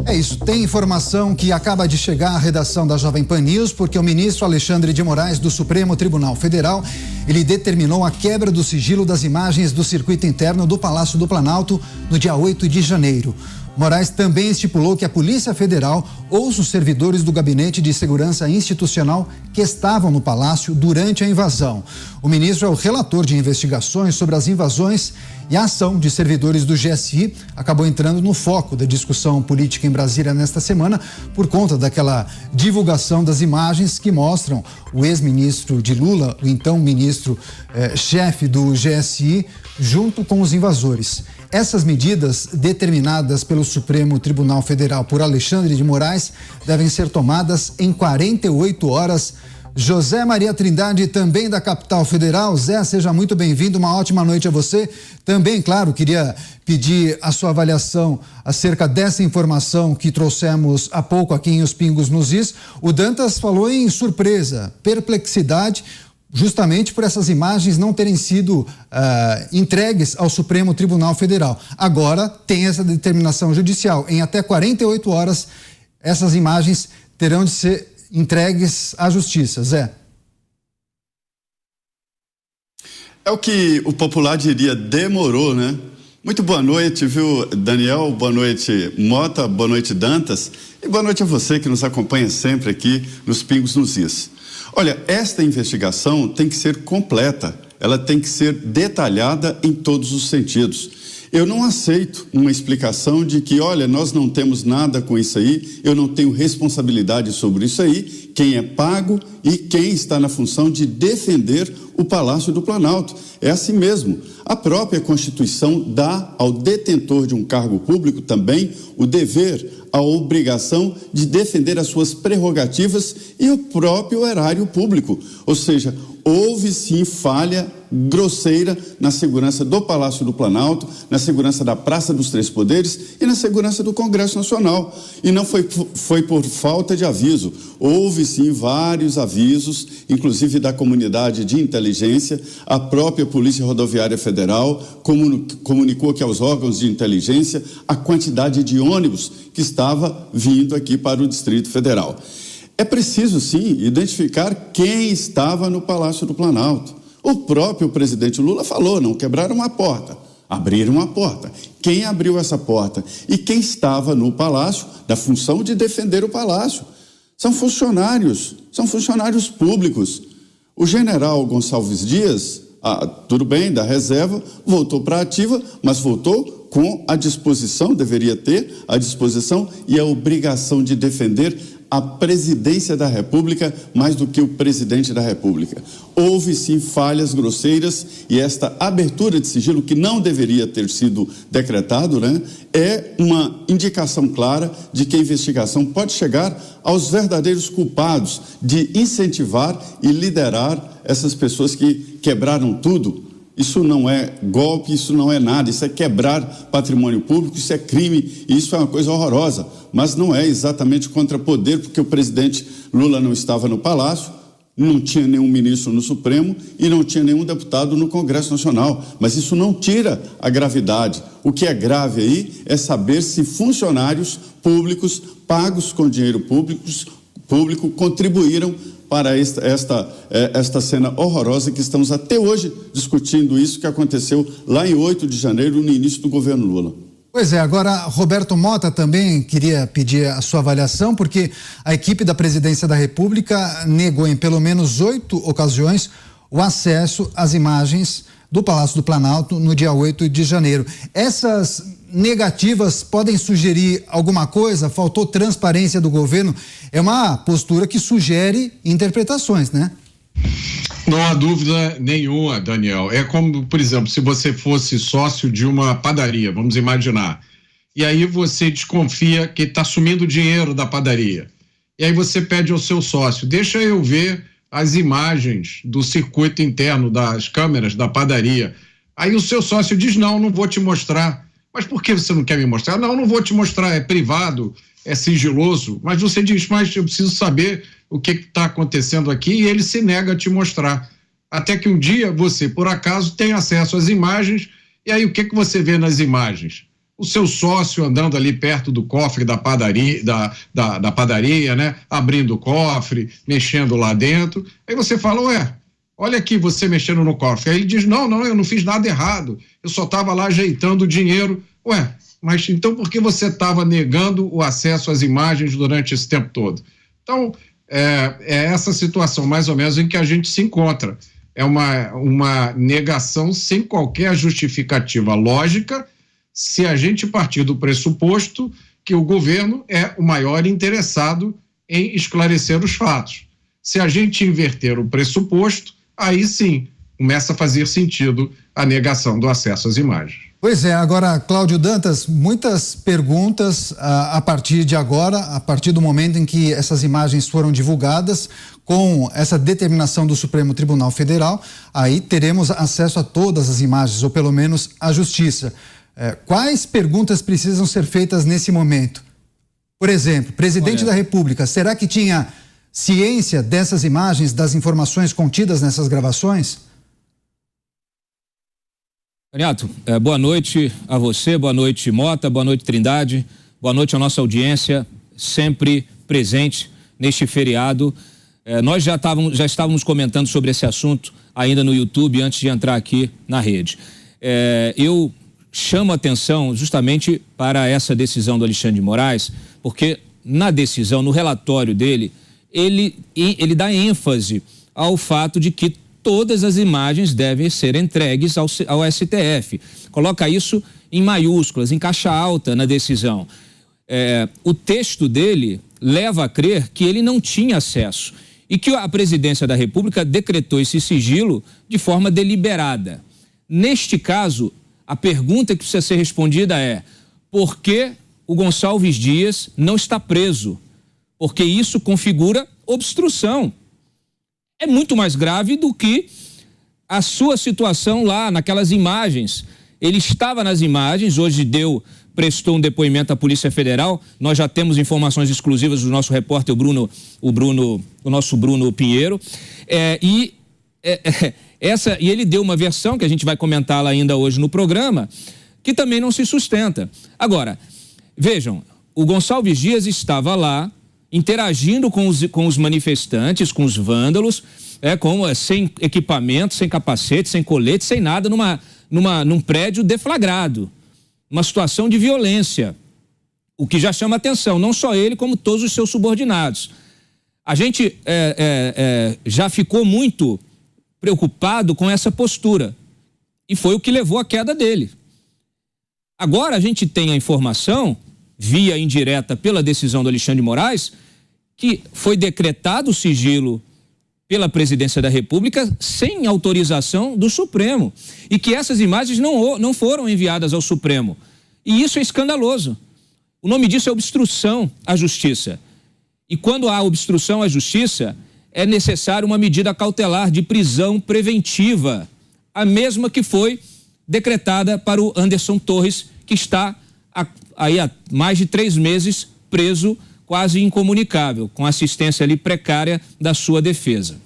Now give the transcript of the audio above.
É isso, tem informação que acaba de chegar à redação da Jovem Pan News, porque o ministro Alexandre de Moraes do Supremo Tribunal Federal, ele determinou a quebra do sigilo das imagens do circuito interno do Palácio do Planalto no dia 8 de janeiro. Moraes também estipulou que a Polícia Federal ouça os servidores do Gabinete de Segurança Institucional que estavam no palácio durante a invasão. O ministro é o relator de investigações sobre as invasões e a ação de servidores do GSI acabou entrando no foco da discussão política em Brasília nesta semana por conta daquela divulgação das imagens que mostram o ex-ministro de Lula, o então ministro chefe do GSI, junto com os invasores. Essas medidas, determinadas pelo Supremo Tribunal Federal por Alexandre de Moraes, devem ser tomadas em 48 horas. José Maria Trindade, também da capital federal. Zé, seja muito bem-vindo, uma ótima noite a você. Também, claro, queria pedir a sua avaliação acerca dessa informação que trouxemos há pouco aqui em Os Pingos nos Is. O Dantas falou em surpresa, perplexidade, justamente por essas imagens não terem sido entregues ao Supremo Tribunal Federal. Agora tem essa determinação judicial. Em até 48 horas, essas imagens terão de ser entregues à Justiça. Zé. É o que o popular diria, demorou, né? Muito boa noite, viu, Daniel? Boa noite, Mota. Boa noite, Dantas. E boa noite a você que nos acompanha sempre aqui nos Pingos nos Is. Olha, esta investigação tem que ser completa, ela tem que ser detalhada em todos os sentidos. Eu não aceito uma explicação de que, olha, nós não temos nada com isso aí, eu não tenho responsabilidade sobre isso aí, quem é pago e quem está na função de defender o Palácio do Planalto. É assim mesmo. A própria Constituição dá ao detentor de um cargo público também o dever, a obrigação de defender as suas prerrogativas e o próprio erário público. Ou seja, houve sim falha grosseira na segurança do Palácio do Planalto, na segurança da Praça dos Três Poderes e na segurança do Congresso Nacional. E não foi por falta de aviso. Houve sim vários avisos, inclusive da comunidade de inteligência. A própria Polícia Rodoviária Federal comunicou que aos órgãos de inteligência a quantidade de ônibus que estava vindo aqui para o Distrito Federal. É preciso, sim, identificar quem estava no Palácio do Planalto. O próprio presidente Lula falou, não quebraram a porta, abriram a porta. Quem abriu essa porta e quem estava no palácio, da função de defender o palácio? São funcionários públicos. O general Gonçalves Dias, tudo bem, da reserva, voltou para a ativa, mas voltou com a disposição, deveria ter a disposição e a obrigação de defender a presidência da República mais do que o presidente da República. Houve sim falhas grosseiras e esta abertura de sigilo, que não deveria ter sido decretado, né, é uma indicação clara de que a investigação pode chegar aos verdadeiros culpados de incentivar e liderar essas pessoas que quebraram tudo. Isso não é golpe, isso não é nada, isso é quebrar patrimônio público, isso é crime, e isso é uma coisa horrorosa, mas não é exatamente contra poder, porque o presidente Lula não estava no Palácio, não tinha nenhum ministro no Supremo e não tinha nenhum deputado no Congresso Nacional, mas isso não tira a gravidade. O que é grave aí é saber se funcionários públicos, pagos com dinheiro público contribuíram para esta cena horrorosa que estamos até hoje discutindo, isso que aconteceu lá em 8 de janeiro, no início do governo Lula. Pois é, agora Roberto Mota também queria pedir a sua avaliação, porque a equipe da Presidência da República negou em pelo menos 8 ocasiões o acesso às imagens do Palácio do Planalto no dia 8 de janeiro. Essas negativas podem sugerir alguma coisa? Faltou transparência do governo? É uma postura que sugere interpretações, né? Não há dúvida nenhuma, Daniel. É como, por exemplo, se você fosse sócio de uma padaria, vamos imaginar, e aí você desconfia que está sumindo dinheiro da padaria. E aí você pede ao seu sócio, deixa eu ver as imagens do circuito interno das câmeras da padaria. Aí o seu sócio diz, não vou te mostrar. Mas por que você não quer me mostrar? Não vou te mostrar, é privado, é sigiloso. Mas você diz, mas eu preciso saber o que está acontecendo aqui, e ele se nega a te mostrar. Até que um dia você, por acaso, tem acesso às imagens, e aí o que você vê nas imagens? o seu sócio andando ali perto do cofre da padaria, da padaria, né? Abrindo o cofre, mexendo lá dentro. Aí você fala, ué, olha aqui você mexendo no cofre. Aí ele diz, não, eu não fiz nada errado, eu só estava lá ajeitando o dinheiro. Ué, mas então por que você estava negando o acesso às imagens durante esse tempo todo? Então, é essa situação mais ou menos em que a gente se encontra. É uma negação sem qualquer justificativa lógica, se a gente partir do pressuposto que o governo é o maior interessado em esclarecer os fatos. Se a gente inverter o pressuposto, aí sim começa a fazer sentido a negação do acesso às imagens. Pois é, agora, Cláudio Dantas, muitas perguntas a partir de agora, a partir do momento em que essas imagens foram divulgadas, com essa determinação do Supremo Tribunal Federal, aí teremos acesso a todas as imagens, ou pelo menos a justiça. Quais perguntas precisam ser feitas nesse momento? Por exemplo, presidente da República, será que tinha ciência dessas imagens, das informações contidas nessas gravações? Renato, boa noite a você, boa noite Mota, boa noite Trindade, boa noite à nossa audiência, sempre presente neste feriado. Nós já estávamos comentando sobre esse assunto ainda no YouTube antes de entrar aqui na rede. Eu chamo a atenção justamente para essa decisão do Alexandre de Moraes, porque na decisão, no relatório dele, ele dá ênfase ao fato de que todas as imagens devem ser entregues ao STF. Coloca isso em maiúsculas, em caixa alta na decisão. O texto dele leva a crer que ele não tinha acesso e que a presidência da República decretou esse sigilo de forma deliberada. Neste caso, a pergunta que precisa ser respondida é: por que o Gonçalves Dias não está preso? Porque isso configura obstrução. É muito mais grave do que a sua situação lá naquelas imagens. Ele estava nas imagens, hoje prestou um depoimento à Polícia Federal. Nós já temos informações exclusivas do nosso repórter, o nosso Bruno Pinheiro. E ele deu uma versão que a gente vai comentá-la ainda hoje no programa, que também não se sustenta. Agora, vejam, o Gonçalves Dias estava lá interagindo com os manifestantes, com os vândalos, sem equipamento, sem capacete, sem colete, sem nada, num prédio deflagrado, uma situação de violência, o que já chama atenção, não só ele, como todos os seus subordinados. A gente já ficou muito preocupado com essa postura, e foi o que levou à queda dele. Agora a gente tem a informação, via indireta pela decisão do Alexandre de Moraes, que foi decretado o sigilo pela presidência da República sem autorização do Supremo e que essas imagens não foram enviadas ao Supremo. E isso é escandaloso. O nome disso é obstrução à justiça. E quando há obstrução à justiça, é necessário uma medida cautelar de prisão preventiva, a mesma que foi decretada para o Anderson Torres, que está aí há mais de 3 meses preso, quase incomunicável, com assistência ali precária da sua defesa.